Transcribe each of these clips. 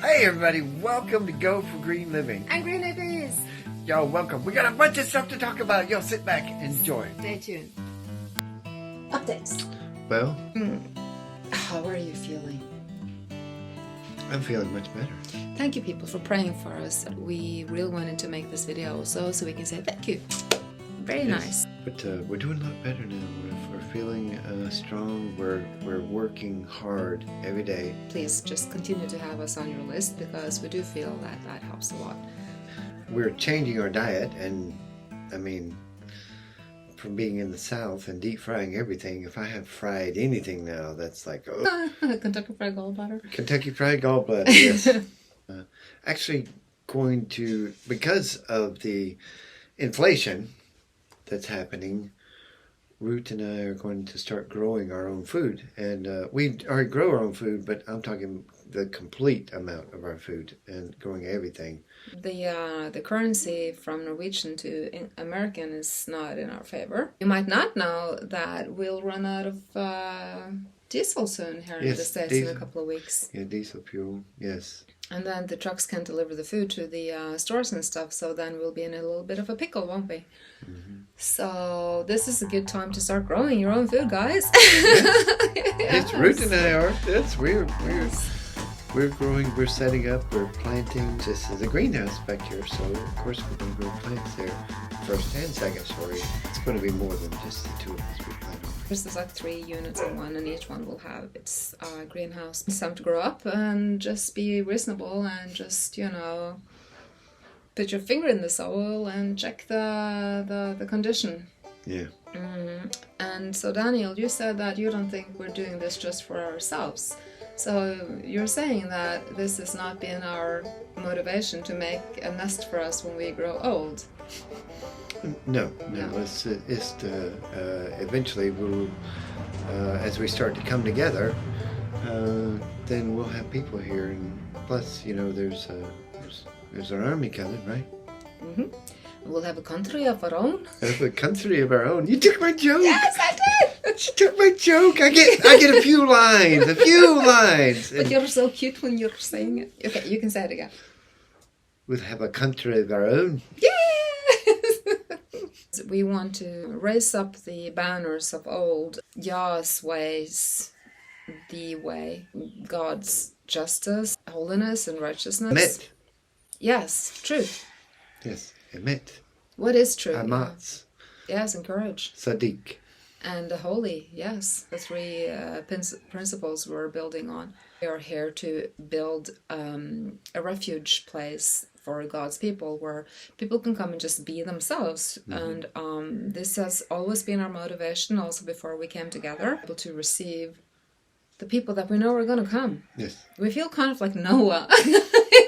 Hey everybody, welcome to Go for Green Living. And GREENHIPPIES. Y'all welcome. We got a bunch of stuff to talk about. Y'all sit back and enjoy. Stay tuned. Updates. Well, How are you feeling? I'm feeling much better. Thank you people for praying for us. We really wanted to make this video also so we can say thank you. Very nice. But we're doing a lot better now. We're feeling strong. We're working hard every day. Please just continue to have us on your list because we do feel that helps a lot. We're changing our diet, and I mean, from being in the South and deep frying everything, if I have fried anything now, that's like, oh. Kentucky Fried Gallbladder. Kentucky Fried Gallbladder, yes. Actually going to, because of the inflation that's happening, Ruth and I are going to start growing our own food. And we already grow our own food, but I'm talking the complete amount of our food and growing everything. The currency from Norwegian to American is not in our favor. You might not know that we'll run out of diesel soon here in the States diesel. in a couple of weeks. Yeah, diesel fuel, yes. And then the trucks can't deliver the food to the stores and stuff, so then we'll be in a little bit of a pickle, won't we? Mm-hmm. So this is a good time to start growing your own food, guys. It's Ruth and I are. That's weird. We're growing, we're setting up, we're planting. This is a greenhouse back here, so of course we're going to grow plants there. First and second story. It's going to be more than just the two of us we plant on. There's like 3 units in one, and each one will have its greenhouse. It's time to grow up and just be reasonable and just, you know, put your finger in the soil and check the condition. Yeah. And so Daniel, you said that you don't think we're doing this just for ourselves. So you're saying that this has not been our motivation to make a nest for us when we grow old? No. It's eventually we'll, as we start to come together, then we'll have people here, and plus, you know, there's an army coming, right? Mm-hmm. We'll have a country of our own. Have a country of our own. You took my joke. Yes, I did. She took my joke. I get a few lines. But you're so cute when you're saying it. Okay, you can say it again. We'll have a country of our own. Yes! We want to raise up the banners of old. Yah's ways, the way, God's justice, holiness, and righteousness. Emet. Yes, truth. Yes, emet. What is true? Amats. Yes, and courage. Sadiq. And the holy, yes. The 3 principles we're building on. We are here to build a refuge place for God's people where people can come and just be themselves. Mm-hmm. And this has always been our motivation, also before we came together, able to receive the people that we know are going to come. Yes. We feel kind of like Noah.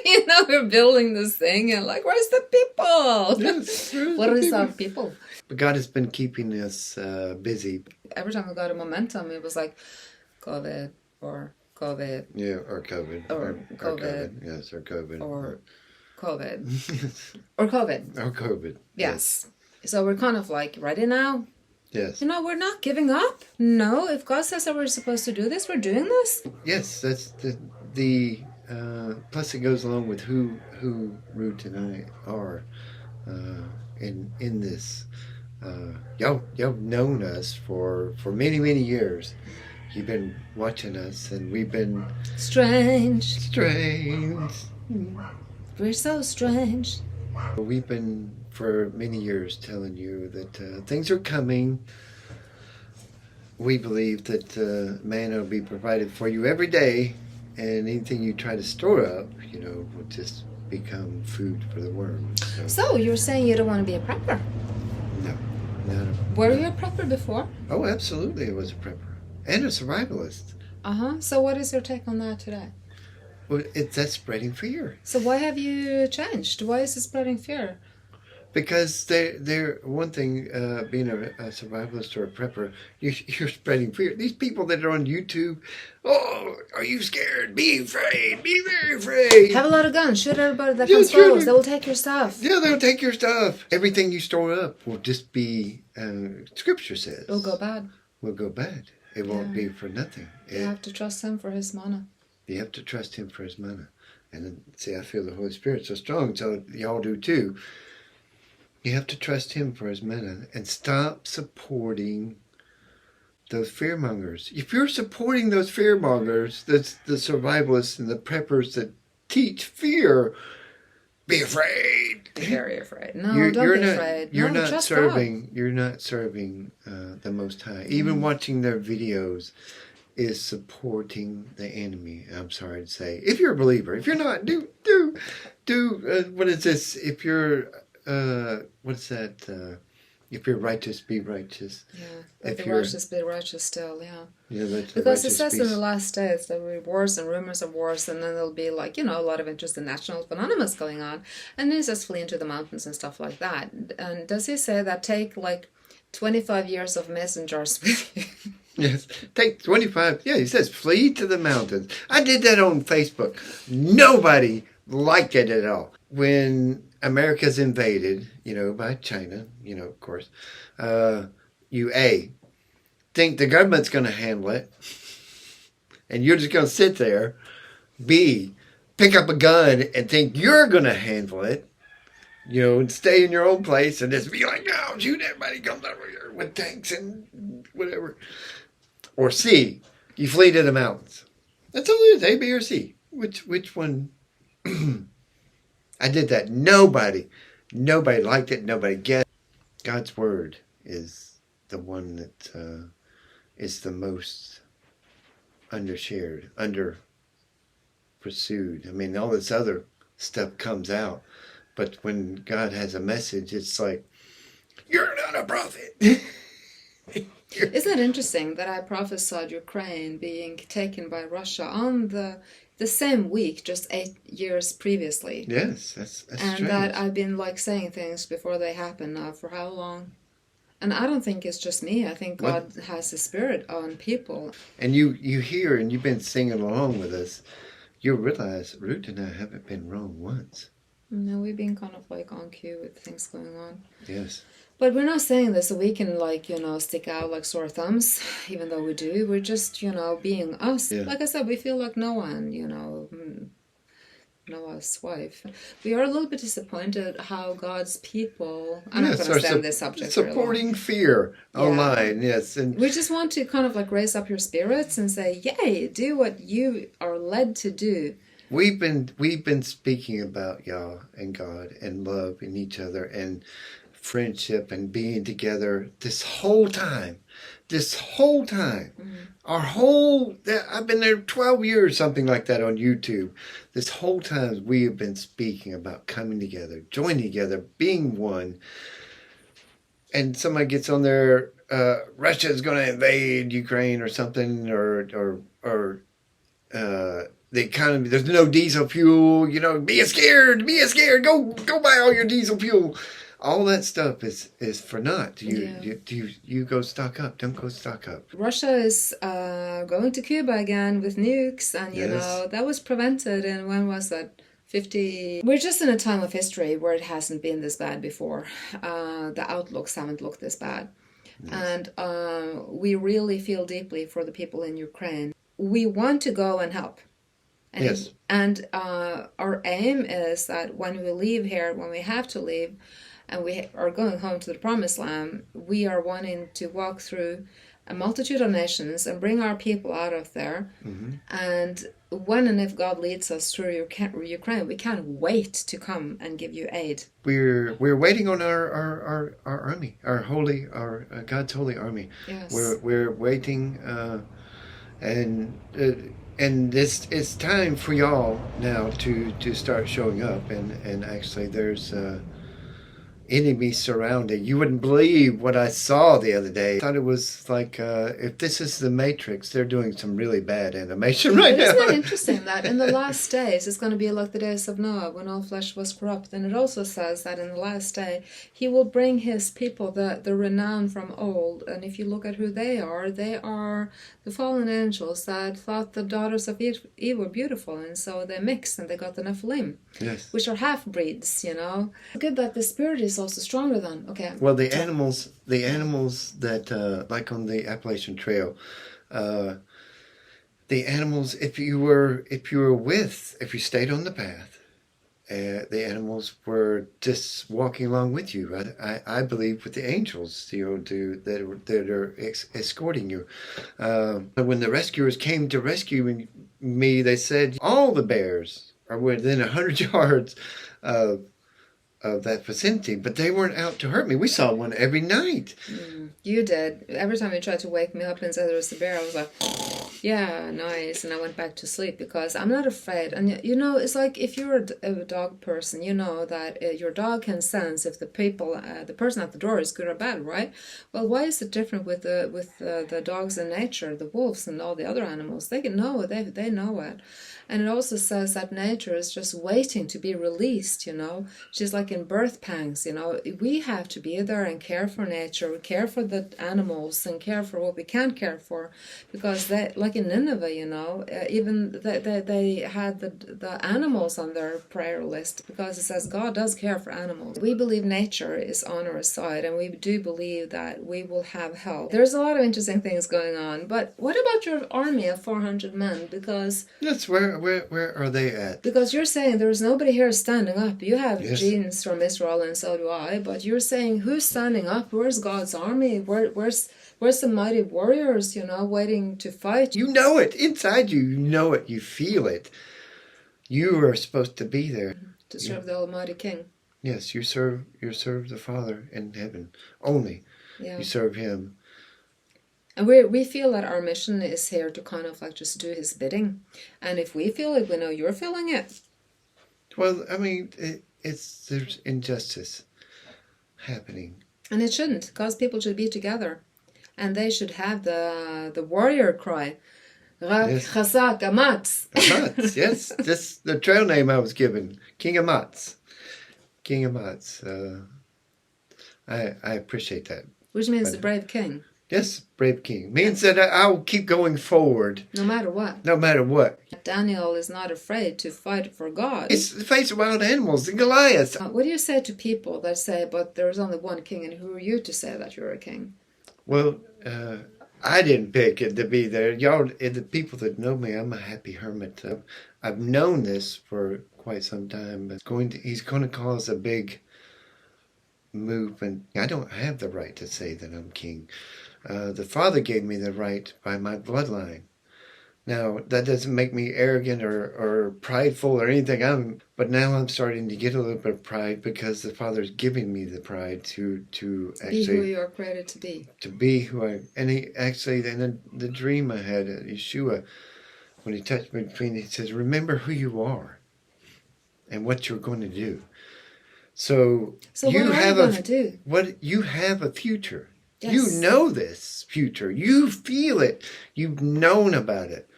You know, we're building this thing and like, where's the people? Yes, what is our people? But God has been keeping us busy. Every time we got a momentum, it was like COVID or COVID. Yeah, or COVID. Or COVID. Yes, or COVID. Or COVID. Or COVID. Or COVID. Yes. So we're kind of like, ready now? Yes. You know, we're not giving up. No, if God says that we're supposed to do this, we're doing this. Yes, that's the plus it goes along with who Ruth and I are in this. Y'all known us for many years. You've been watching us, and we've been strange. We're so strange. We've been for many years telling you that things are coming. We believe that manna will be provided for you every day, and anything you try to store up, you know, will just become food for the worms. So you're saying you don't want to be a prepper? No. Were you a prepper before? Oh, absolutely, I was a prepper and a survivalist. So what is your take on that today? Well, that's spreading fear. So why have you changed? Why is it spreading fear? Because they're one thing, being a survivalist or a prepper, you're spreading fear. These people that are on YouTube, oh, are you scared? Be afraid. Be very afraid. Have a lot of guns. Shoot everybody that comes close. They will take your stuff. Yeah, they'll take your stuff. Everything you store up will just be, Scripture says. It'll go bad. Will go bad. It won't be for nothing. You have to trust him for his manna. You have to trust him for his manna. And then, see, I feel the Holy Spirit so strong, so y'all do too. You have to trust Him for His manna and stop supporting those fearmongers. If you're supporting those fearmongers, that's the survivalists and the preppers that teach fear, be afraid. Be very afraid. No, don't be afraid. You're no, not trust serving. God. You're not serving the Most High. Even watching their videos is supporting the enemy. I'm sorry to say. If you're a believer, if you're not, do. What is this? If you're, what is that? If you're righteous, be righteous. Yeah, let if the righteous be righteous still, yeah. Because it says in the last days there will be wars and rumors of wars, and then there'll be like, a lot of interest in national anonymous going on. And he says flee into the mountains and stuff like that. And does he say that take like 25 years of messengers with you? Yes, take 25. Yeah, he says flee to the mountains. I did that on Facebook. Nobody liked it at all. When America's invaded, by China, of course, you think the government's going to handle it, and you're just going to sit there. B, pick up a gun and think you're going to handle it, and stay in your own place and just be like, no, shoot, everybody comes over here with tanks and whatever. Or C, you flee to the mountains. That's all it is, A, B, or C. Which one? I did that. Nobody liked it. Nobody guessed. God's word is the one that is the most undershared, under pursued. I mean, all this other stuff comes out, but when God has a message, it's like, you're not a prophet. Isn't it interesting that I prophesied Ukraine being taken by Russia on the same week, just 8 years previously? Yes, that's and strange. That I've been saying things before they happen now for how long? And I don't think it's just me. I think God has a spirit on people. And you hear, and you've been singing along with us, you realize Ruth and I haven't been wrong once. No, we've been kind of on cue with things going on. Yes. But we're not saying this so we can stick out like sore thumbs, even though we do. We're just, being us. Yeah. Like I said, we feel like Noah and, Noah's wife. We are a little bit disappointed how God's people, I'm not going to stay on this subject supporting fear online, yes. And we just want to kind of raise up your spirits and say, yay, do what you are led to do. We've been speaking about y'all and God and love and each other and friendship and being together this whole time. I've been there 12 years, something like that, on YouTube. This whole time we have been speaking about coming together, joining together, being one. And somebody gets on there, Russia's going to invade Ukraine or something, or the economy, there's no diesel fuel, be scared, go buy all your diesel fuel. All that stuff is for naught. You go stock up. Don't go stock up. Russia is going to Cuba again with nukes, and that was prevented. And when was that? 50. We're just in a time of history where it hasn't been this bad before. The outlooks haven't looked this bad, and we really feel deeply for the people in Ukraine. We want to go and help. And our aim is that when we leave here, when we have to leave, and we are going home to the Promised Land, we are wanting to walk through a multitude of nations and bring our people out of there. Mm-hmm. And when and if God leads us through Ukraine, we can't wait to come and give you aid. We're waiting on our army, our God's holy army. Yes. We're waiting, and it's time for y'all now to start showing up, and actually there's enemies surrounding. You wouldn't believe what I saw the other day. I thought it was like, if this is the Matrix, they're doing some really bad animation right now. Isn't it interesting that in the last days, it's going to be like the days of Noah, when all flesh was corrupt. And it also says that in the last day, he will bring his people, the renown from old. And if you look at who they are the fallen angels that thought the daughters of Eve were beautiful. And so they mixed and they got the Nephilim, which are half-breeds, Good that the spirit is also stronger than, Well, the animals that, like on the Appalachian Trail, the animals, if you stayed on the path, the animals were just walking along with you. I believe with the angels, that are escorting you. When the rescuers came to rescue me, they said all the bears are within 100 yards of that vicinity, but they weren't out to hurt me. We saw one every night. You did. Every time you tried to wake me up and say there was a bear, I was like, yeah, nice. And I went back to sleep because I'm not afraid. And it's like if you're a dog person, you know that your dog can sense if the person at the door is good or bad, right? Well, why is it different with the dogs in nature, the wolves and all the other animals? They can know it. They know it. And it also says that nature is just waiting to be released, Just like in birth pangs, We have to be there and care for nature, care for the animals, and care for what we can care for. Because like in Nineveh, even they had the animals on their prayer list because it says God does care for animals. We believe nature is on our side, and we do believe that we will have help. There's a lot of interesting things going on. But what about your army of 400 men? Because... Yes, where are they at? Because you're saying there's nobody here standing up. You have Yes. genes from Israel, and so do I. But you're saying who's standing up? Where's God's army? Where's the mighty warriors? Waiting to fight. You know it inside you. You know it. You feel it. You are supposed to be there To serve the Almighty King. Yes, you serve the Father in heaven only. Yeah. You serve Him. And we feel that our mission is here to kind of like just do His bidding. And if we feel it, we know you're feeling it. Well, I mean, there's injustice happening. And it shouldn't, because people should be together. And they should have the warrior cry. Yes. Chazak, Amats. Amats, yes. That's the trail name I was given. King Amats. King Amats. I appreciate that. Which means the brave king. Yes, brave king. Means that I will keep going forward. No matter what. No matter what. Daniel is not afraid to fight for God. It's the face of wild animals and Goliath. What do you say to people that say, but there's only one king, and who are you to say that you're a king? Well, I didn't pick it to be there. Y'all, the people that know me, I'm a happy hermit. I've known this for quite some time, but he's going to cause a big movement. I don't have the right to say that I'm king. The Father gave me the right by my bloodline. Now, that doesn't make me arrogant or prideful or anything. But now I'm starting to get a little bit of pride because the Father's giving me the pride to actually... Be who you are created to be. To be who I... And he actually, in the dream I had at YESHUA, when he touched me between, he says, remember who you are and what you're going to do. So you what are you going to do? You have a future. Yes. You know this future. You feel it. You've known about it.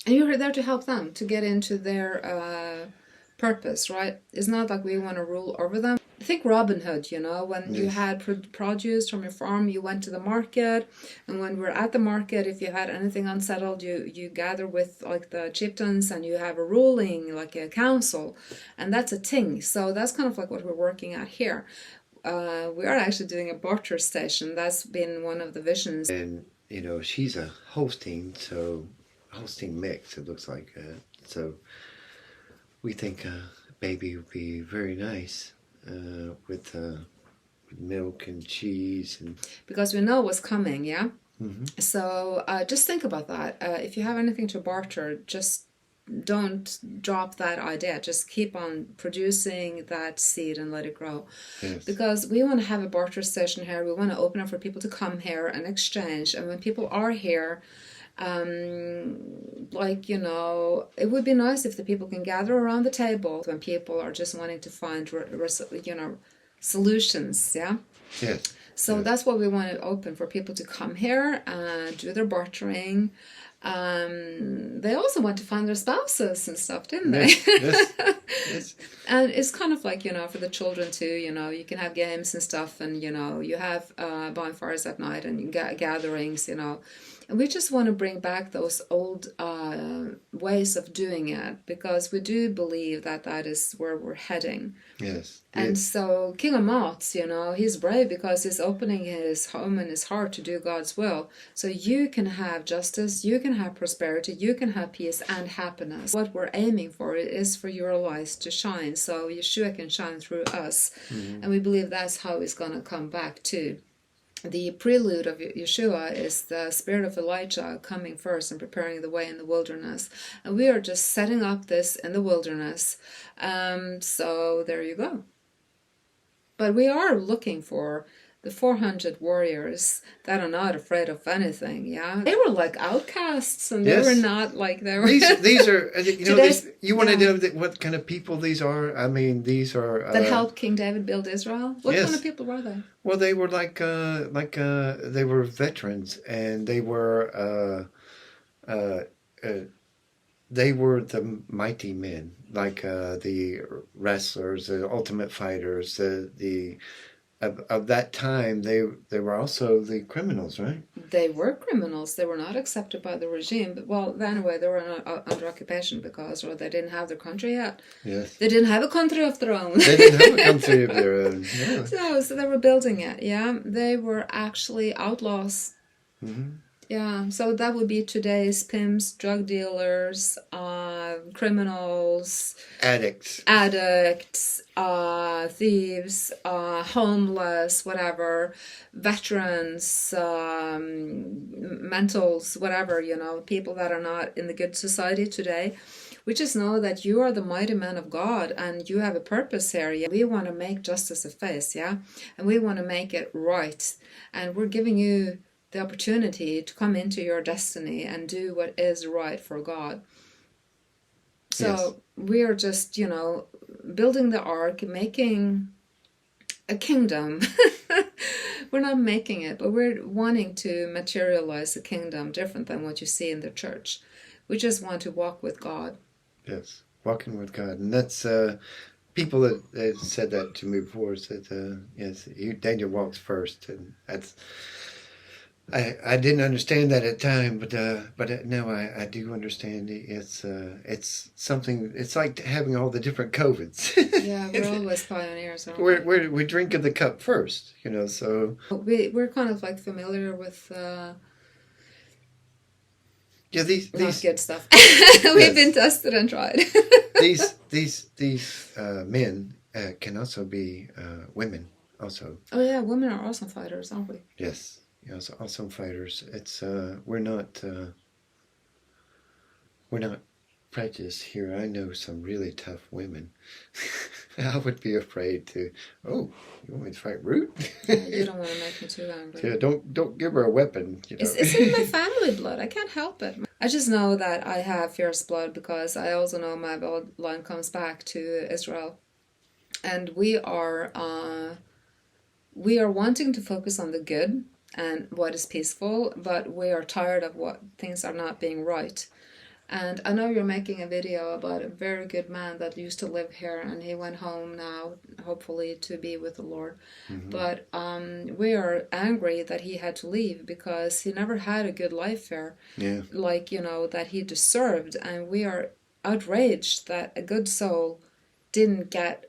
And you're there to help them to get into their purpose, right? It's not like we want to rule over them. Think Robin Hood, when you had produce from your farm, you went to the market. And when we're at the market, if you had anything unsettled, you gather with like the chieftains and you have a ruling, like a council. And that's a ting. So that's kind of like what we're working at here. We are actually doing a barter station. That's been one of the visions. And, she's a hosting mix, it looks like. So we think a baby would be very nice with milk and cheese. Because we know what's coming, yeah? Mm-hmm. So just think about that. If you have anything to barter, just don't drop that idea. Just keep on producing that seed and let it grow. Yes. Because we want to have a barter station here. We want to open up for people to come here and exchange. And when people are here, it would be nice if the people can gather around the table when people are just wanting to find, solutions. Yeah. Yes. So that's what we want to open for people to come here and do their bartering. They also want to find their spouses and stuff, didn't they? Yes. And it's kind of like, for the children too, you can have games and stuff, and, you have bonfires at night and gatherings, And we just want to bring back those old ways of doing it, because we do believe that that is where we're heading. Yes. And Yes. so King Amats, he's brave because he's opening his home and his heart to do God's will. So you can have justice, you can have prosperity, you can have peace and happiness. What we're aiming for is for your lights to shine, so Yeshua can shine through us. Mm-hmm. And we believe that's how he's going to come back too. The prelude of Yeshua is the spirit of Elijah coming first and preparing the way in the wilderness. And we are just setting up this in the wilderness. So there you go. But we are looking for the 400 warriors that are not afraid of anything, yeah? They were like outcasts, and they were not like they were... These are, you want to yeah. know what kind of people these are? I mean, these are... that helped King David build Israel? What yes. kind of people were they? Well, they were they were veterans, and they were the mighty men, like the wrestlers, the ultimate fighters, of that time. They were also the criminals, right? They were criminals. They were not accepted by the regime. But, well, anyway, they were under occupation because they didn't have their country yet. Yes. They didn't have a country of their own. They didn't have a country of their own. Yeah. So they were building it, yeah. They were actually outlaws. Mm-hmm. Yeah, so that would be today's pimps, drug dealers, criminals, Addicts, thieves, homeless, whatever, veterans, mentals, whatever, people that are not in the good society today. We just know that you are the mighty man of God, and you have a purpose here. Yeah? We want to make justice a face, yeah? And we want to make it right. And we're giving you the opportunity to come into your destiny and do what is right for God. So yes. We are just, building the ark, making a kingdom. We're not making it, but we're wanting to materialize the kingdom different than what you see in the church. We just want to walk with God. Yes, walking with God. And that's... people that said that to me before said, yes, Daniel walks first. And that's... I didn't understand that at the time, but now I do understand it. It's something. It's like having all the different COVIDs. Yeah, we're always pioneers. Aren't we? We drink of the cup first, So we're kind of like familiar with. Yeah, these not good stuff. We've been tested and tried. these men can also be women. Also. Oh yeah, women are awesome fighters, aren't we? Yes. So awesome fighters. It's we're not prejudiced here. I know some really tough women. I would be afraid to. Oh, you want me to fight Root? You don't want to make me too angry. Yeah, don't give her a weapon. It's in my family blood. I can't help it. I just know that I have fierce blood because I also know my bloodline comes back to Israel, and we are wanting to focus on the good and what is peaceful, but we are tired of what things are not being right. And I know you're making a video about a very good man that used to live here, and he went home now, hopefully to be with the Lord. Mm-hmm. But we are angry that he had to leave because he never had a good life here, that he deserved. And we are outraged that a good soul didn't get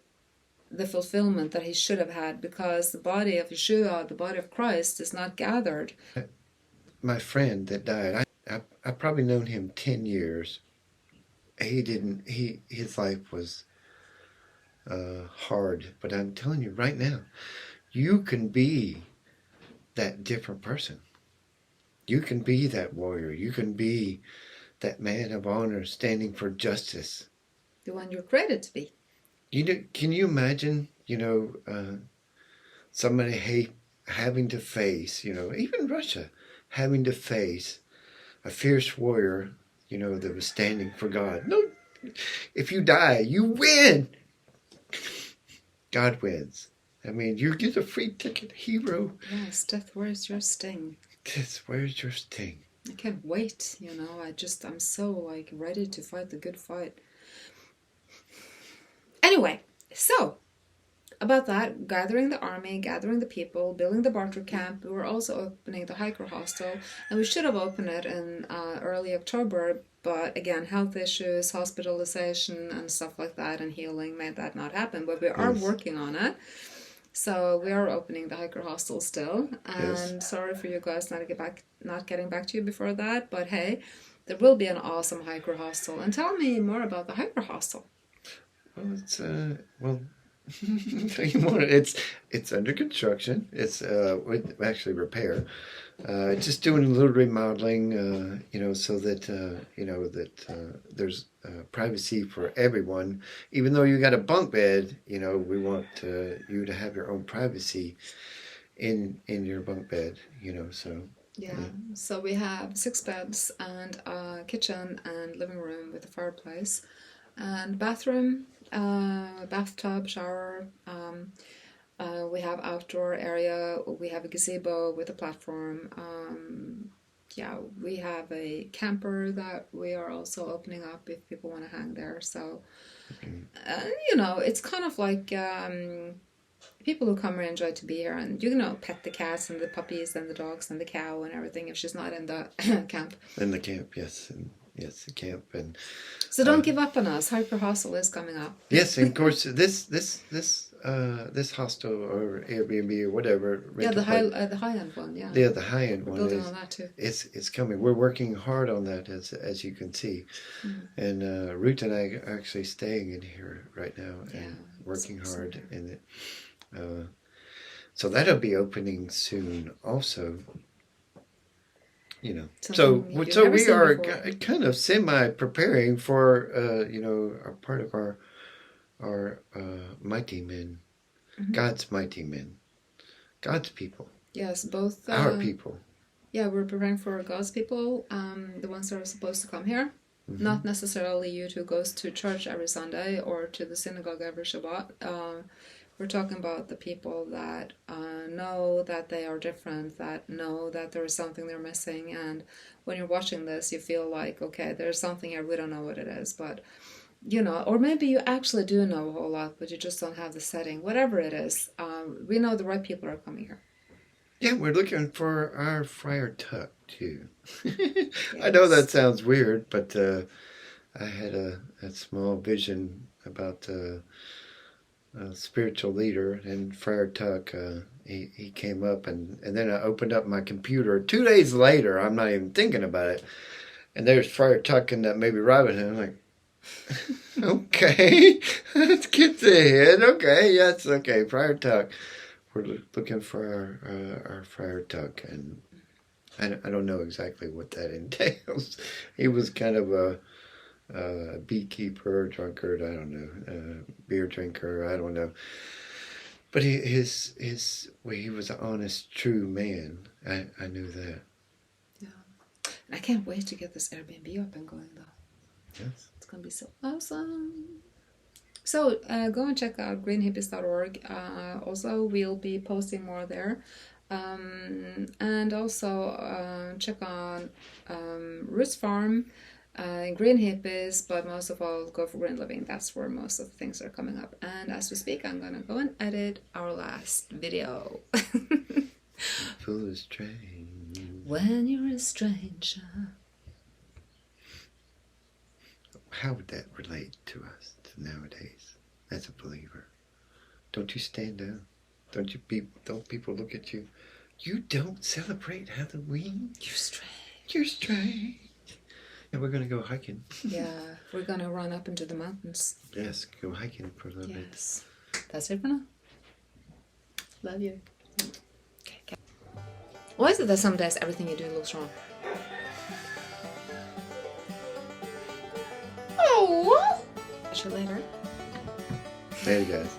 the fulfillment that he should have had, because the body of Yeshua, the body of Christ, is not gathered. My friend that died, I probably known him 10 years. His life was hard, but I'm telling you right now, you can be that different person. You can be that warrior. You can be that man of honor standing for justice. The one you're created to be. Can you imagine, somebody having to face, even Russia, having to face a fierce warrior, that was standing for God. No, if you die, you win. God wins. I mean, you get a free ticket, hero. Yes, death, where's your sting? Death, where's your sting? I can't wait, I'm so, ready to fight the good fight. Anyway, so about that, gathering the army, gathering the people, building the barter camp. We were also opening the hiker hostel, and we should have opened it in early October, but again, health issues, hospitalization, and stuff like that, and healing made that not happen. But we are working on it. So we are opening the hiker hostel still, and sorry for you guys not getting back to you before that. But hey, there will be an awesome hiker hostel. And tell me more about the hiker hostel. Well, it's tell you more. It's under construction. It's actually repair. Just doing a little remodeling, so that there's privacy for everyone. Even though you got a bunk bed, we want you to have your own privacy in your bunk bed. So. Yeah. So we have 6 beds and a kitchen and living room with a fireplace, and bathroom, bathtub, shower. We have outdoor area. We have a gazebo with a platform. We have a camper that we are also opening up if people want to hang there. So, it's kind of like people who come here enjoy to be here, and pet the cats and the puppies and the dogs and the cow and everything if she's not in the camp. In the camp, yes. Yes, the camp. And so don't give up on us. Hiker Hostel is coming up. Yes, and of course this hostel or Airbnb or whatever. The high end one. Yeah. Yeah, the high end one. Building on that too. It's coming. We're working hard on that as you can see, and Ruth and I are actually staying in here right now and working hard in it. So that'll be opening soon also. So we are kind of semi-preparing for, a part of our mighty men, God's mighty men, God's people. Yes, both. Our people. Yeah, we're preparing for God's people, the ones that are supposed to come here. Not necessarily you who goes to church every Sunday or to the synagogue every Shabbat. We're talking about the people that know that they are different, that know that there is something they're missing, and when you're watching this, you feel like, okay, there's something here, we don't know what it is, but, or maybe you actually do know a whole lot, but you just don't have the setting. Whatever it is, we know the right people are coming here. Yeah, we're looking for our Friar Tuck, too. Yes. I know that sounds weird, but I had a small vision about a spiritual leader, and Friar Tuck, he came up, and then I opened up my computer 2 days later. I'm not even thinking about it, and there's Friar Tuck and that maybe Robin Hood. I'm like, okay, let's get to it. Okay, yes, okay, Friar Tuck. We're looking for our Friar Tuck, and I don't know exactly what that entails. He was kind of a beekeeper, drunkard, I don't know, beer drinker, I don't know. But he was an honest, true man. I knew that. Yeah. And I can't wait to get this Airbnb up and going, though. Yes. It's going to be so awesome. So go and check out greenhippies.org. Also, we'll be posting more there. And also check on Ruts Farm, Green Hippies, but most of all, GoForGreenLiving. That's where most of the things are coming up. And as we speak, I'm going to go and edit our last video. Full of strange. When you're a stranger. How would that relate to us nowadays as a believer? Don't you stand down? Don't people look at you? You don't celebrate Halloween? You're strange. You're strange. Yeah, we're going to go hiking. Yeah, we're going to run up into the mountains. Yes, go hiking for a little bit. Yes. That's it for now. Love you. Okay. Why is it that some days everything you do looks wrong? Oh! See you later. Later, guys.